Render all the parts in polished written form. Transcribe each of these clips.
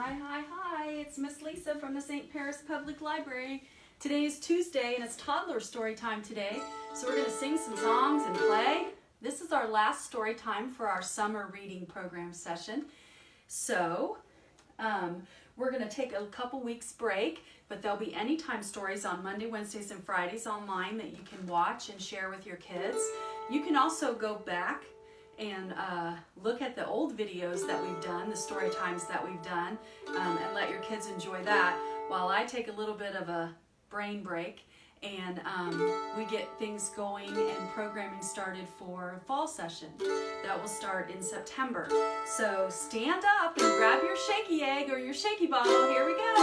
Hi, it's Miss Lisa from the St. Paris Public Library. Today is Tuesday and it's Toddler story time today. So we're going to sing some songs and play. This is our last story time for our summer reading program session. So we're going to take a couple weeks break, but there'll be anytime stories on Monday, Wednesdays, and Fridays online that you can watch and share with your kids. You can also go back and look at the old videos that we've done, the story times that we've done, and let your kids enjoy that while I take a little bit of a brain break and we get things going and programming started for fall session. That will start in September. So stand up and grab your shaky egg or your shaky bottle. Here we go.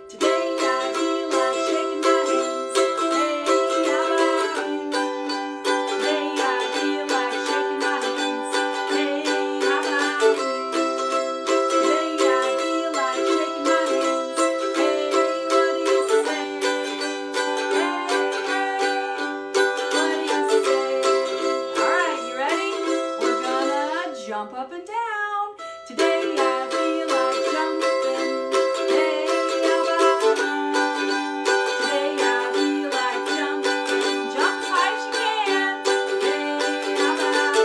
Today I feel like shaking my hands. Jump up and down. Today I feel like jumping. Hey, how about today I feel like jumping. Jump as high as you can. Hey, how about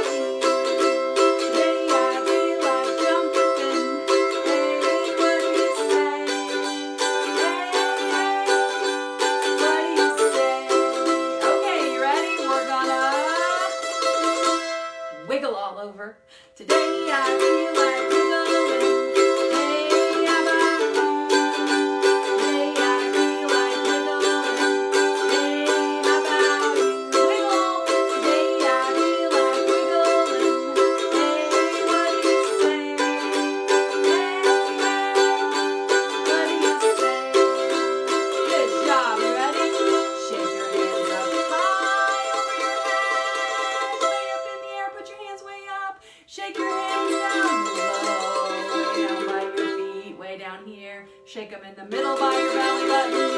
today I feel like jumping. Hey, what do you say? Hey, what do you say? Okay, you ready? We're gonna wiggle all over. Today I feel like wiggling. Hey, how about today I feel like wiggling. Hey, how about wiggle? Today I feel like wiggling. Hey, what do you say? Hey, what do you say? Good job. You ready? Shake your hands up high over your head. Way up in the air. Put your hands way up. Shake your hands down low, way down by your feet, way down here. Shake them in the middle by your belly button.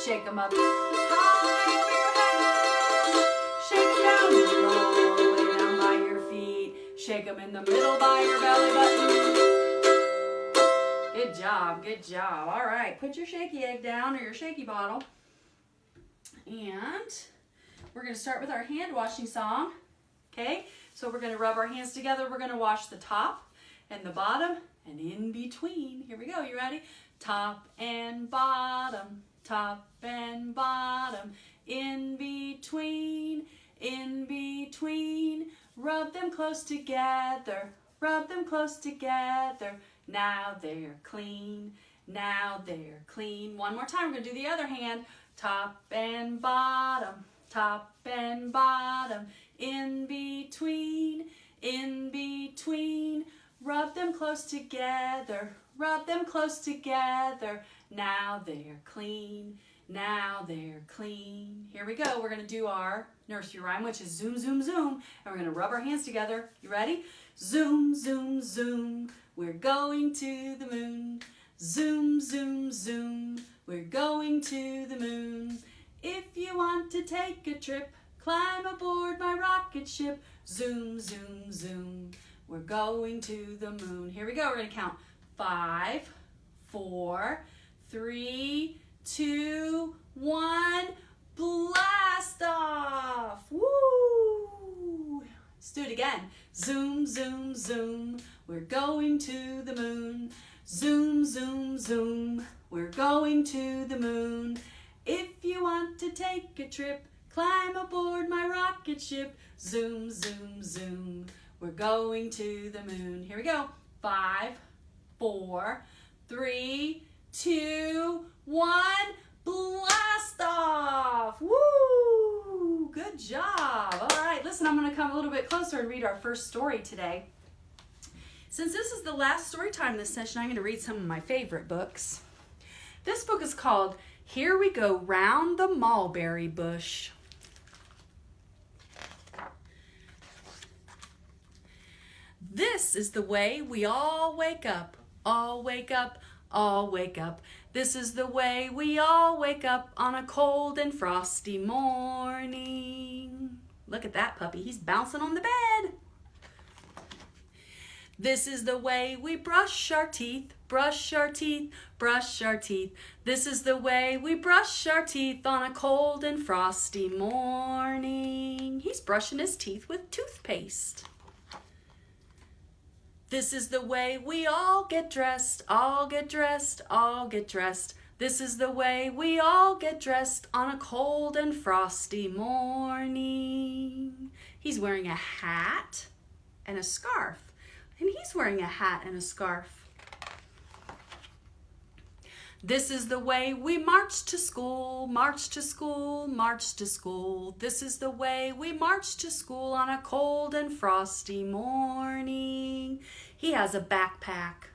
Shake them up high over your head. Shake them down low, way down by your feet. Shake them in the middle by your belly button. Good job, good job. All right, put your shaky egg down or your shaky bottle. And we're going to start with our hand washing song. Okay, so we're going to rub our hands together. We're going to wash the top and the bottom and in between. Here we go. You ready? Top and bottom, top and bottom, in between, in between. Rub them close together, rub them close together. Now they're clean, now they're clean. One more time. We're going to do the other hand. Top and bottom, top and bottom. In between, in between, rub them close together, rub them close together. Now they're clean, now they're clean. Here we go. We're going to do our nursery rhyme, which is zoom, zoom, zoom. And we're going to rub our hands together. You ready? Zoom, zoom, zoom. We're going to the moon. Zoom, zoom, zoom. We're going to the moon. If you want to take a trip, climb aboard my rocket ship. Zoom, zoom, zoom. We're going to the moon. Here we go. We're going to count 5, 4, 3, 2, 1. Blast off. Woo! Let's do it again. Zoom, zoom, zoom. We're going to the moon. Zoom, zoom, zoom. We're going to the moon. If you want to take a trip, climb aboard my rocket ship. Zoom, zoom, zoom. We're going to the moon. Here we go. 5, 4, 3, 2, 1. Blast off. Woo! Good job. All right, listen, I'm going to come a little bit closer and read our first story today. Since this is the last story time this session, I'm going to read some of my favorite books. This book is called Here We Go Round the Mulberry Bush. This is the way we all wake up, all wake up, all wake up. This is the way we all wake up on a cold and frosty morning. Look at that puppy, he's bouncing on the bed. This is the way we brush our teeth, brush our teeth, brush our teeth. This is the way we brush our teeth on a cold and frosty morning. He's brushing his teeth with toothpaste. This is the way we all get dressed, all get dressed, all get dressed. This is the way we all get dressed on a cold and frosty morning. He's wearing a hat and a scarf. And he's wearing a hat and a scarf. This is the way we march to school, march to school, march to school. This is the way we march to school on a cold and frosty morning. He has a backpack.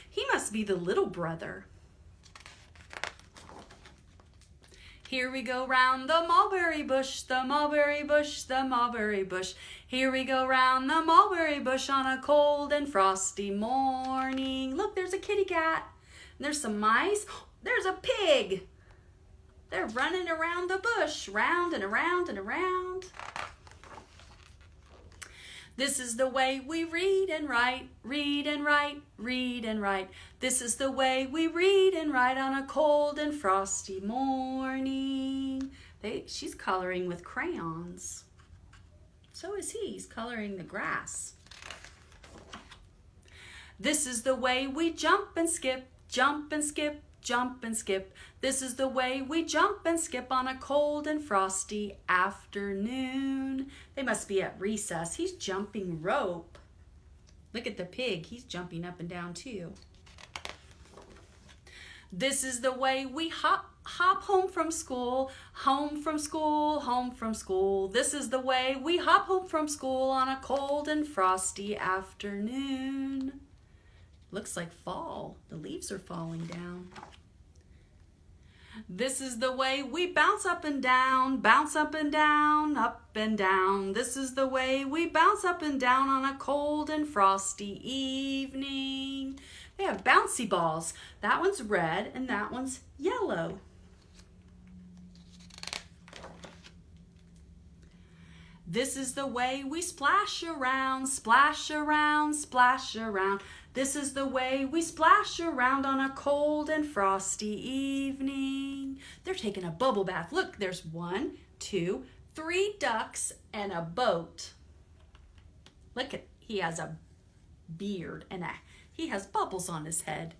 He must be the little brother. Here we go round the mulberry bush, the mulberry bush, the mulberry bush. Here we go round the mulberry bush on a cold and frosty morning. Look, there's a kitty cat. And there's some mice. There's a pig. They're running around the bush, round and around and around. This is the way we read and write, read and write, read and write. This is the way we read and write on a cold and frosty morning. She's coloring with crayons. So is he. He's coloring the grass. This is the way we jump and skip, jump and skip, jump and skip. This is the way we jump and skip on a cold and frosty afternoon. They must be at recess. He's jumping rope. Look at the pig. He's jumping up and down too. This is the way we hop home from school, home from school, home from school. This is the way we hop home from school on a cold and frosty afternoon. Looks like fall. The leaves are falling down. This is the way we bounce up and down, bounce up and down, up and down. This is the way we bounce up and down on a cold and frosty evening. They have bouncy balls. That one's red and that one's yellow. This is the way we splash around, splash around, splash around. This is the way we splash around on a cold and frosty evening. They're taking a bubble bath. Look, there's 1, 2, 3 ducks and a boat. Look at, he has a beard and he has bubbles on his head.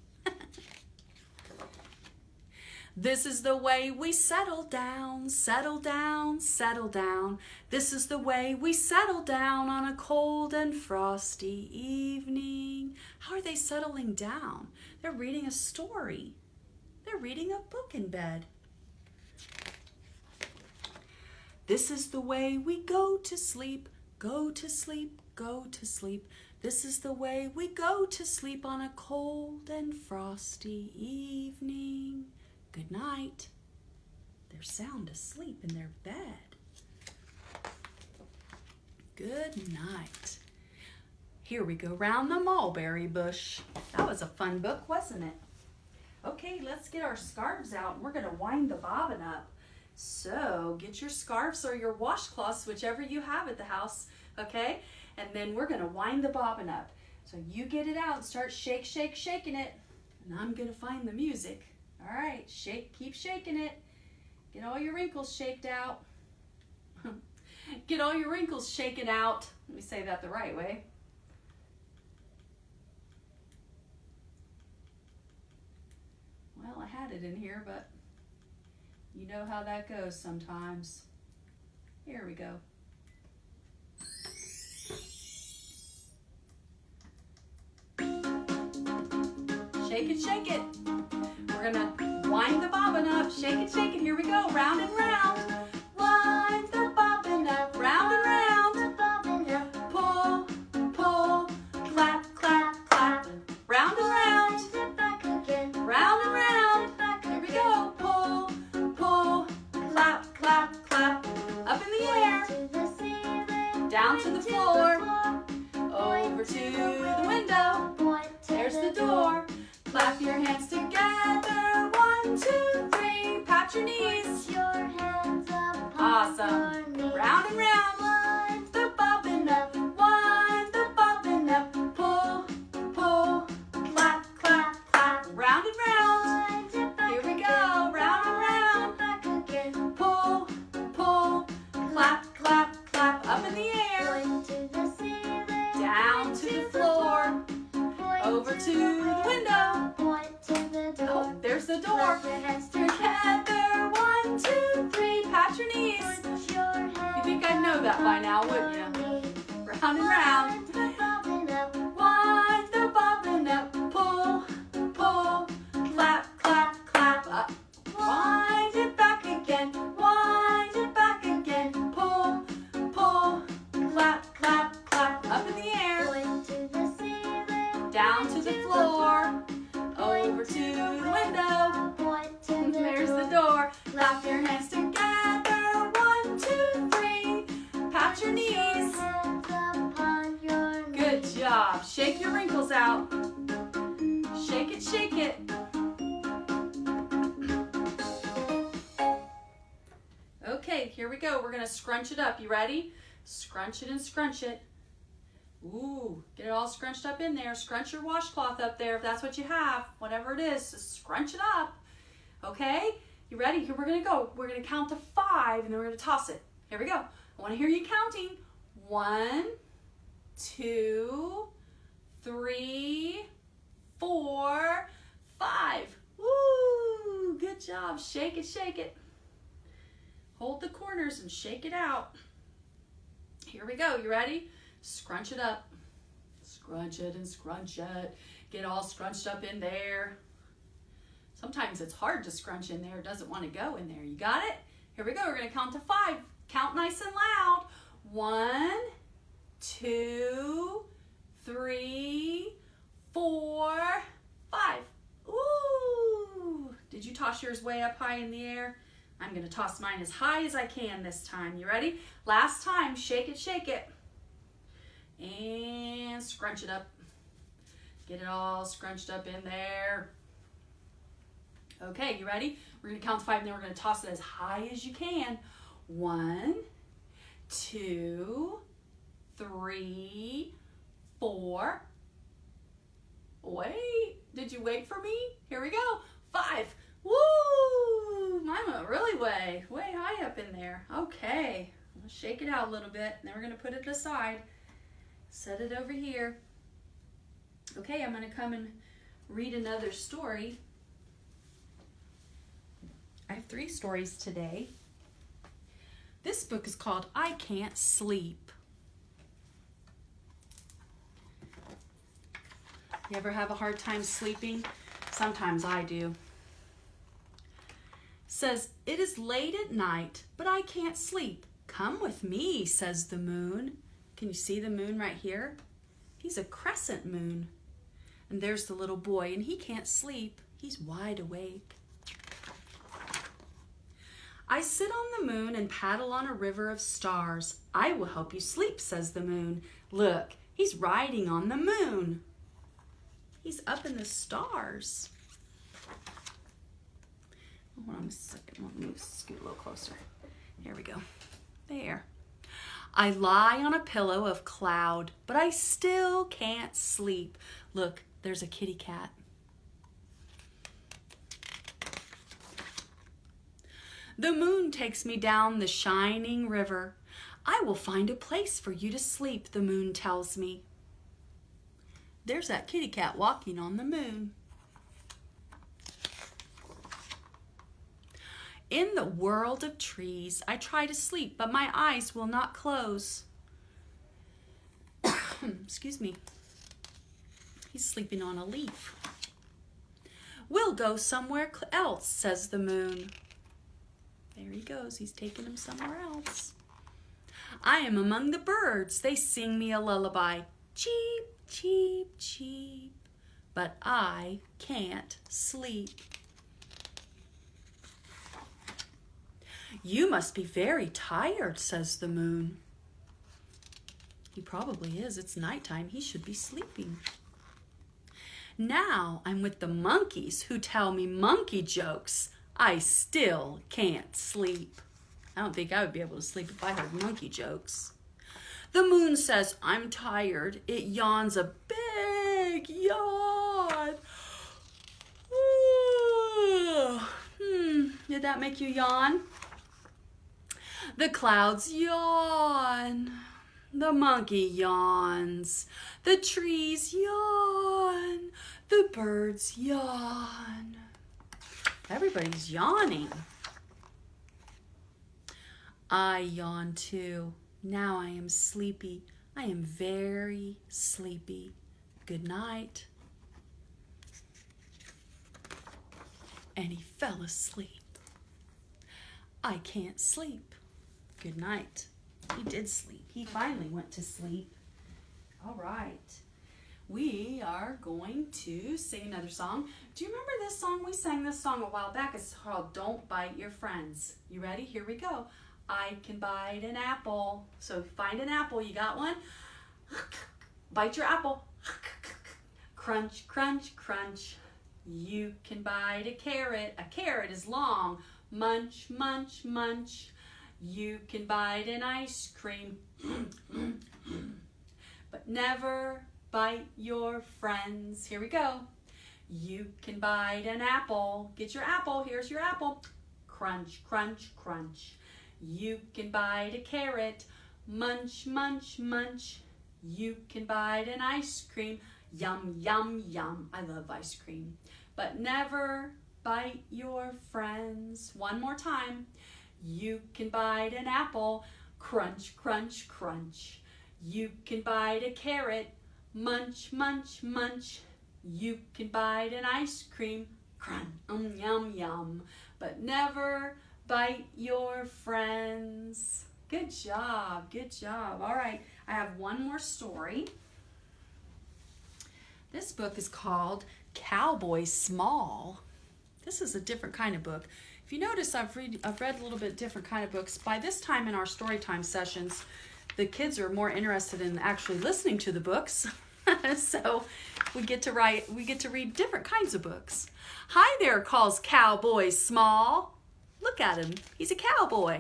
This is the way we settle down, settle down, settle down. This is the way we settle down on a cold and frosty evening. How are they settling down? They're reading a story. They're reading a book in bed. This is the way we go to sleep, go to sleep, go to sleep. This is the way we go to sleep on a cold and frosty evening. Good night. They're sound asleep in their bed. Good night. Here we go round the mulberry bush. That was a fun book, wasn't it? Okay, let's get our scarves out and we're going to wind the bobbin up. So get your scarves or your washcloths, whichever you have at the house, okay? And then we're going to wind the bobbin up. So you get it out and start shaking it. And I'm going to find the music. All right, keep shaking it. Get all your wrinkles shaked out. Get all your wrinkles shaken out. Let me say that the right way. Well, I had it in here, but you know how that goes sometimes. Here we go. Shake it, shake it. We're gonna wind the bobbin up, shake it, here we go, round and round. Wind the bobbin up, round and round. Pull, pull, clap, clap, clap. Round and round. Round and round. Here we go. Pull, pull, clap, clap, clap. Up in the air. Down to the floor. Over to the window. There's the door. Clap your hands together. 1, 2, 3. Pat your knees. Awesome. Round and round. Wind the bobbin up. Wind the bobbin up. Pull. to the floor, over to the window. Oh, there's the door. Together, 1, 2, 3, pat your knees. You think I'd know that by now, wouldn't you? Round and round. Wind the bobbin up, pull, pull, clap, clap, clap up. Wind it back again, pull, pull, clap, clap, clap, up in the air. Down to the floor, over to the window. There's the door. Clap your hands together, 1, 2, 3. Pat your knees. Good job. Shake your wrinkles out. Shake it, shake it. Okay, here we go. We're going to scrunch it up. You ready? Scrunch it and scrunch it. Ooh, get it all scrunched up in there. Scrunch your washcloth up there if that's what you have. Whatever it is, just scrunch it up. Okay? You ready? Here we're going to go. We're going to count to 5 and then we're going to toss it. Here we go. I want to hear you counting. 1, 2, 3, 4, 5. Woo! Good job. Shake it, shake it. Hold the corners and shake it out. Here we go. You ready? Scrunch it up. Scrunch it and scrunch it. Get all scrunched up in there. Sometimes it's hard to scrunch in there. It doesn't want to go in there. You got it? Here we go. We're going to count to 5. Count nice and loud. 1, 2, 3, 4, 5. Ooh! Did you toss yours way up high in the air? I'm going to toss mine as high as I can this time. You ready? Last time. Shake it, shake it. And scrunch it up. Get it all scrunched up in there. Okay, you ready? We're going to count to 5 and then we're going to toss it as high as you can. 1, 2, 3, 4. Wait, did you wait for me? Here we go. 5. Woo! Mine went really way high up in there. Okay, let's shake it out a little bit. And then we're going to put it aside. Set it over here. Okay, I'm going to come and read another story. I have 3 stories today. This book is called I Can't Sleep. You ever have a hard time sleeping? Sometimes I do. Says, it is late at night, but I can't sleep. Come with me, says the moon. Can you see the moon right here? He's a crescent moon. And there's the little boy, and he can't sleep. He's wide awake. I sit on the moon and paddle on a river of stars. I will help you sleep, says the moon. Look, he's riding on the moon. He's up in the stars. Hold on a second. Let me scoot a little closer. Here we go. There. I lie on a pillow of cloud, but I still can't sleep. Look, there's a kitty cat. The moon takes me down the shining river. I will find a place for you to sleep, the moon tells me. There's that kitty cat walking on the moon. In the world of trees, I try to sleep, but my eyes will not close. Excuse me. He's sleeping on a leaf. We'll go somewhere else, says the moon. There he goes. He's taking him somewhere else. I am among the birds. They sing me a lullaby. Cheep, cheep, cheep. But I can't sleep. You must be very tired, says the moon. He probably is. It's nighttime. He should be sleeping. Now I'm with the monkeys who tell me monkey jokes. I still can't sleep. I don't think I would be able to sleep if I heard monkey jokes. The moon says, I'm tired. It yawns a big yawn. Did that make you yawn? The clouds yawn. The monkey yawns. The trees yawn. The birds yawn. Everybody's yawning. I yawn too. Now I am sleepy. I am very sleepy. Good night. And he fell asleep. I can't sleep. Good night. He did sleep. He finally went to sleep. All right. We are going to sing another song. Do you remember this song? We sang this song a while back. It's called Don't Bite Your Friends. You ready? Here we go. I can bite an apple. So find an apple. You got one? Bite your apple. Crunch, crunch, crunch. You can bite a carrot. A carrot is long. Munch, munch, munch. You can bite an ice cream. But never bite your friends. Here we go. You can bite an apple. Get your apple. Here's your apple. Crunch, crunch, crunch. You can bite a carrot. Munch, munch, munch. You can bite an ice cream. Yum, yum, yum. I love ice cream. But never bite your friends. One more time. You can bite an apple. Crunch, crunch, crunch. You can bite a carrot. Munch, munch, munch. You can bite an ice cream. Crunch, yum, yum. But never bite your friends. Good job, good job. All right, I have one more story. This book is called Cowboy Small. This is a different kind of book. If you notice, I've read a little bit different kind of books. By this time in our Storytime sessions, the kids are more interested in actually listening to the books. So we get to read different kinds of books. Hi there, calls Cowboy Small. Look at him, he's a cowboy.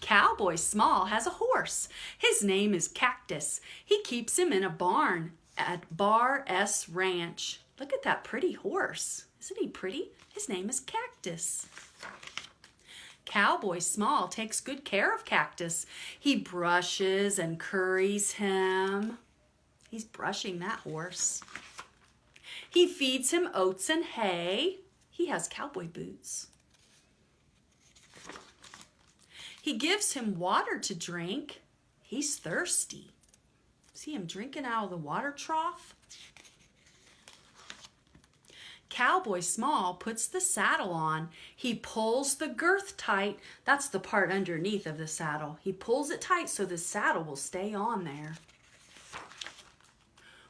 Cowboy Small has a horse. His name is Cactus. He keeps him in a barn at Bar S Ranch. Look at that pretty horse. Isn't he pretty? His name is Cactus. Cowboy Small takes good care of Cactus. He brushes and curries him. He's brushing that horse. He feeds him oats and hay. He has cowboy boots. He gives him water to drink. He's thirsty. See him drinking out of the water trough? Cowboy Small puts the saddle on. He pulls the girth tight. That's the part underneath of the saddle. He pulls it tight so the saddle will stay on there.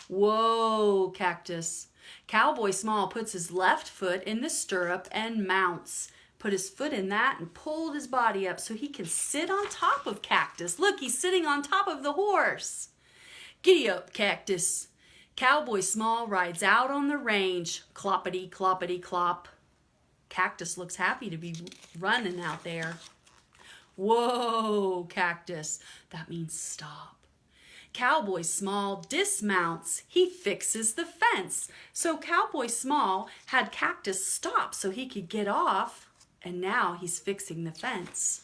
Whoa, Cactus. Cowboy Small puts his left foot in the stirrup and mounts. Put his foot in that and pulled his body up so he can sit on top of Cactus. Look, he's sitting on top of the horse. Giddy up, Cactus. Cowboy Small rides out on the range. Cloppity, cloppity, clop. Cactus looks happy to be running out there. Whoa, Cactus. That means stop. Cowboy Small dismounts. He fixes the fence. So Cowboy Small had Cactus stop so he could get off, and now he's fixing the fence.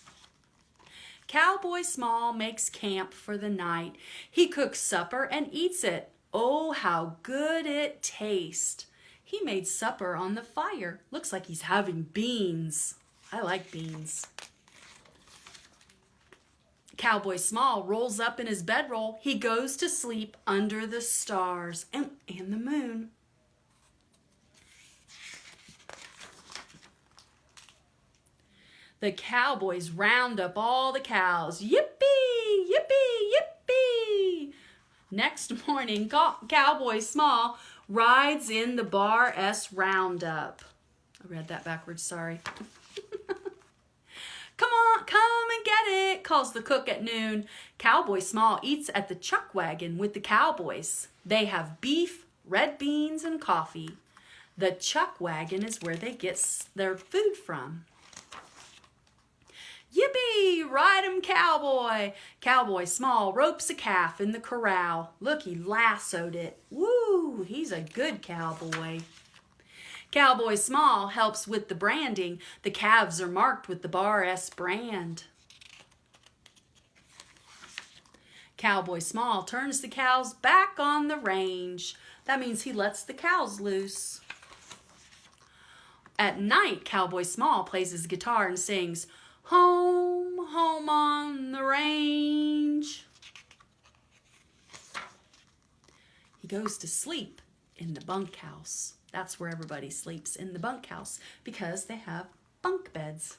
Cowboy Small makes camp for the night. He cooks supper and eats it. Oh, how good it tastes. He made supper on the fire. Looks like he's having beans. I like beans. Cowboy Small rolls up in his bedroll. He goes to sleep under the stars and the moon. The cowboys round up all the cows. Yippee, yippee, yippee. Next morning, Cowboy Small rides in the Bar S Roundup. I read that backwards, sorry. Come on, come and get it, calls the cook at noon. Cowboy Small eats at the chuck wagon with the cowboys. They have beef, red beans, and coffee. The chuck wagon is where they get their food from. Yippee! Ride 'em, cowboy! Cowboy Small ropes a calf in the corral. Look, he lassoed it. Woo! He's a good cowboy. Cowboy Small helps with the branding. The calves are marked with the Bar S brand. Cowboy Small turns the cows back on the range. That means he lets the cows loose. At night, Cowboy Small plays his guitar and sings, "Home, home on the range." He goes to sleep in the bunkhouse. That's where everybody sleeps, in the bunkhouse, because they have bunk beds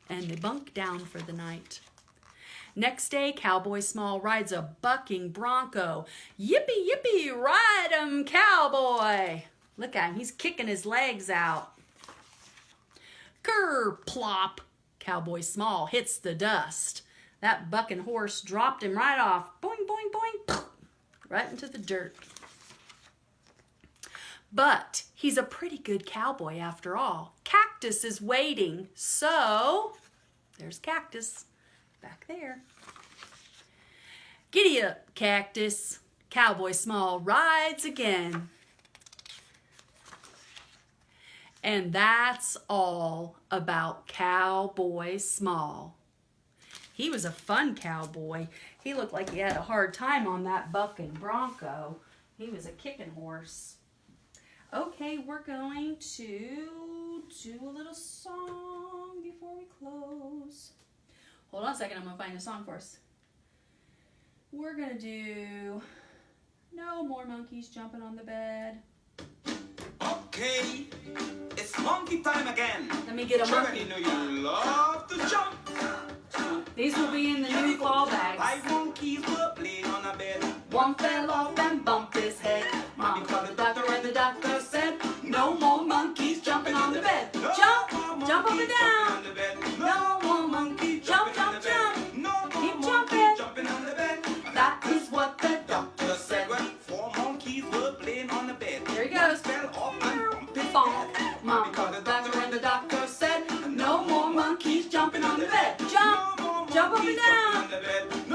and they bunk down for the night. Next day, Cowboy Small rides a bucking bronco. Yippee, yippee, ride 'em, cowboy. Look at him, he's kicking his legs out. Ker plop, Cowboy Small hits the dust. That bucking horse dropped him right off. Boing, boing, boing, right into the dirt. But he's a pretty good cowboy after all. Cactus is waiting, so there's Cactus back there. Giddy up, Cactus. Cowboy Small rides again. And that's all about Cowboy Small. He was a fun cowboy. He looked like he had a hard time on that bucking bronco. He was a kicking horse. Okay, we're going to do a little song before we close. Hold on a second, I'm going to find a song for us. We're going to do No More Monkeys Jumping on the Bed. Okay, it's monkey time again. Let me get a monkey. Know you love to jump. These will be in the new fall bags. 5 monkeys were playing on a bed. One fell off and bumped his head. Mommy called the doctor and the doctor said, no more monkeys jumping on the bed. Jump, jump up and down. No more monkeys jump, jump, jump. Keep jumping. That is what the doctor said. 4 monkeys were playing on the bed. There he goes. Fell off and bumped his Bonk. head. Mommy called the doctor and the doctor said, no more monkeys jumping on the bed. Jump, jump up and down.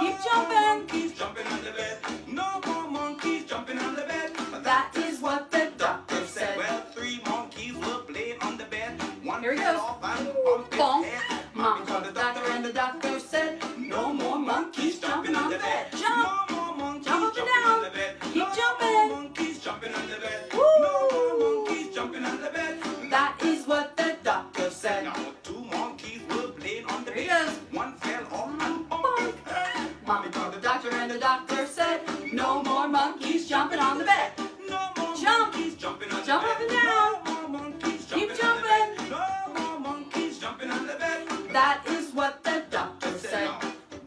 Keep jumping. Jumping on the bed. No more monkeys jumping on the bed. That is what the doctor said. Well, 3 monkeys were playing on the bed. One Here he fell goes. off and bumped his Bonk. head. Mommy called the doctor and the doctor said, no more monkeys jumping on the bed. Jump, No more monkeys jump up and jumping down. on the bed. Keep No jumping. more monkeys jumping on the bed. Woo. No more monkeys jumping on the bed. That is what the doctor said. Now 2 monkeys were playing on the Here he bed. goes. One fell off and bumped his head. Mommy called the doctor and the doctor said, no more monkeys jumping on the bed. No more Jump. monkeys jumping on the Jump bed. up and down. No more monkeys Keep jumping on the bed. jumping. No more monkeys jumping on the bed. That is what the doctor said. Now,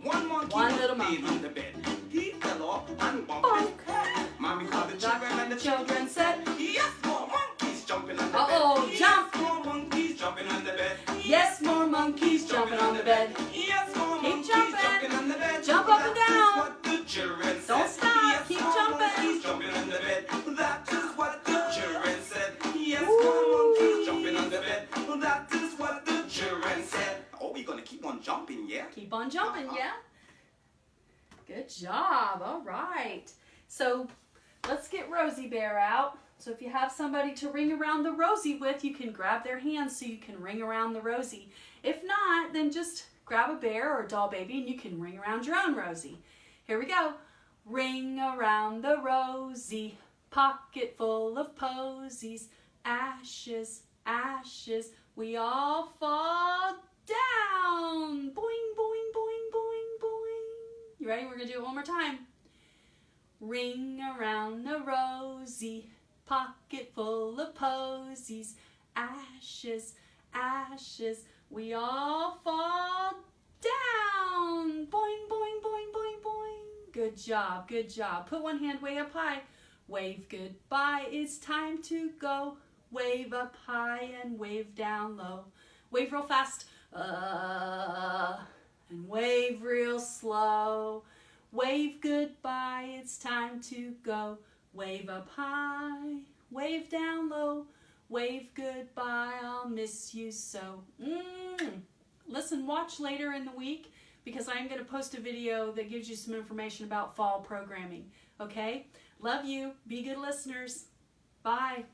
one monkey One was little playing monkey. on the bed. He fell off and bumped his head. Mommy called the Doctor children and the children said, yes, more monkeys jumping on the Uh-oh, bed. jump. Yes, more monkeys jumping on the bed. yes, more monkeys jumping on the bed. Yes, more Keep monkeys jumping. jumping on the bed. Jump up and That is down. what the children said. Don't stop. Yes, Keep more jumping. monkeys jumping on the bed. That is what the children said. Yes, Woo. more monkeys jumping on the bed. That is what the children said. Oh, we're gonna keep on jumping, yeah? Keep on jumping, yeah? Good job. All right. So let's get Rosie Bear out. So if you have somebody to ring around the Rosie with, you can grab their hands so you can ring around the Rosie. If not, then just grab a bear or a doll baby and you can ring around your own Rosie. Here we go. Ring around the Rosie, pocket full of posies, ashes, ashes, we all fall down. Boing, boing, boing, boing, boing. You ready? We're going to do it one more time. Ring around the Rosie, pocket full of posies, ashes, ashes, we all fall down. Boing, boing, boing, boing, boing. Good job, good job. Put one hand way up high. Wave goodbye, it's time to go. Wave up high and wave down low. Wave real fast, and wave real slow. Wave goodbye, it's time to go. Wave up high, wave down low. Wave goodbye, I'll miss you so. Listen, watch later in the week because I'm going to post a video that gives you some information about fall programming. Okay? Love you. Be good listeners. Bye.